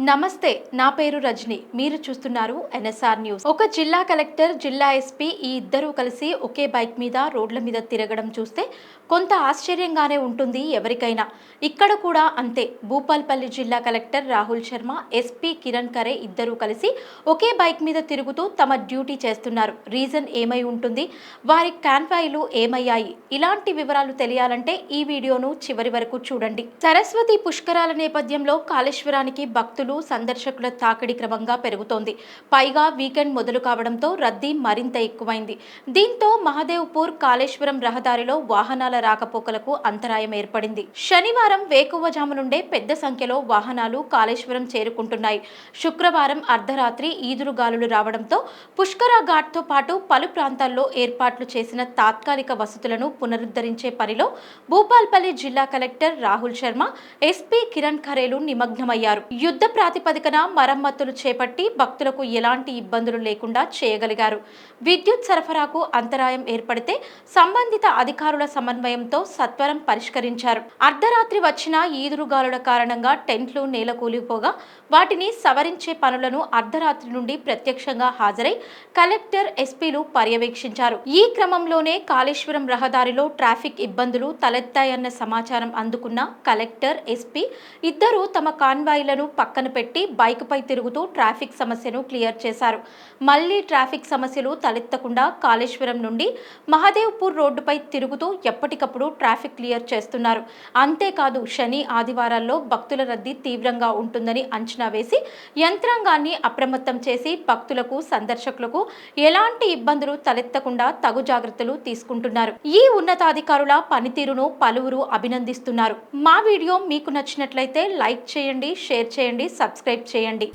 నమస్తే, నా పేరు రజని. మీరు చూస్తున్నారు ఎన్ఎస్ఆర్ న్యూస్. ఒక జిల్లా కలెక్టర్, జిల్లా ఎస్పీ ఈ ఇద్దరూ కలిసి ఒకే బైక్ మీద రోడ్ల మీద తిరగడం చూస్తే కొంత ఆశ్చర్యంగానే ఉంటుంది ఎవరికైనా. ఇక్కడ కూడా అంతే. భూపాల్పల్లి జిల్లా కలెక్టర్ రాహుల్ శర్మ, ఎస్పీ కిరణ్ ఖరే ఇద్దరూ కలిసి ఒకే బైక్ మీద తిరుగుతూ తమ డ్యూటీ చేస్తున్నారు. రీజన్ ఏమై ఉంటుంది? వారి కాన్వాయ్లు ఏమయ్యాయి? ఇలాంటి వివరాలు తెలియాలంటే ఈ వీడియోను చివరి వరకు చూడండి. సరస్వతి పుష్కరాల నేపథ్యంలో కాళేశ్వరానికి భక్తులు, సందర్శకుల తాకిడి క్రమంగా పెరుగుతోంది. పైగా వీకెండ్ మొదలు కావడంతో రద్దీ మరింత ఎక్కువైంది. దీంతో మహదేవ్పూర్ కాళేశ్వరం రహదారిలో వాహనాల రాకపోకలకు అంతరాయం ఏర్పడింది. శనివారం వేకువజాము నుండే పెద్ద సంఖ్యలో వాహనాలు కాళేశ్వరం చేరుకుంటున్నాయి. శుక్రవారం అర్ధరాత్రి ఈదురుగాలులు రావడంతో పుష్కర ఘాట్తో పాటు పలు ప్రాంతాల్లో ఏర్పాట్లు చేసిన తాత్కాలిక వసతులను పునరుద్ధరించే పనిలో భూపాల్పల్లి జిల్లా కలెక్టర్ రాహుల్ శర్మ, ఎస్పీ కిరణ్ ఖరేలు నిమగ్నమయ్యారు. యుద్ధ ప్రాతిపదికన మరమ్మతులు చేపట్టి భక్తులకు ఎలాంటి ఇబ్బందులు లేకుండా చేయగలిగారు. విద్యుత్ సరఫరాకు అంతరాయం ఏర్పడితే సంబంధిత అధికారుల సమన్వయంతో సత్వరం పరిష్కరించారు. అర్ధరాత్రి వచ్చిన ఈదురుగాలుల కారణంగా టెంట్లు నేలకూలిపోగా వాటిని సవరించే పనులను అర్ధరాత్రి నుండి ప్రత్యక్షంగా హాజరై కలెక్టర్, ఎస్పీలు పర్యవేక్షించారు. ఈ క్రమంలోనే కాళేశ్వరం రహదారిలో ట్రాఫిక్ ఇబ్బందులు తలెత్తాయన్న సమాచారం అందుకున్న కలెక్టర్, ఎస్పీ ఇద్దరూ తమ కాన్వాయ్లను పక్కన పెట్టి బైక్పై తిరుగుతూ ట్రాఫిక్ సమస్యను క్లియర్ చేశారు. మళ్లీ ట్రాఫిక్ సమస్యలు తలెత్తకుండా కాళేశ్వరం నుండి మహదేవ్పూర్ రోడ్డుపై తిరుగుతూ ఎప్పటికప్పుడు ట్రాఫిక్ క్లియర్ చేస్తున్నారు. అంతేకాదు, శని, ఆదివారాల్లో భక్తుల రద్దీ తీవ్రంగా ఉంటుందని అంచనా వేసి యంత్రాంగాన్ని అప్రమత్తం చేసి భక్తులకు, సందర్శకులకు ఎలాంటి ఇబ్బందులు తలెత్తకుండా తగు జాగ్రత్తలు తీసుకుంటున్నారు. ఈ ఉన్నతాధికారుల పనితీరును పలువురు అభినందిస్తున్నారు. మా వీడియో మీకు నచ్చినట్లయితే లైక్ చేయండి, షేర్ చేయండి, సబ్స్క్రైబ్ చేయండి.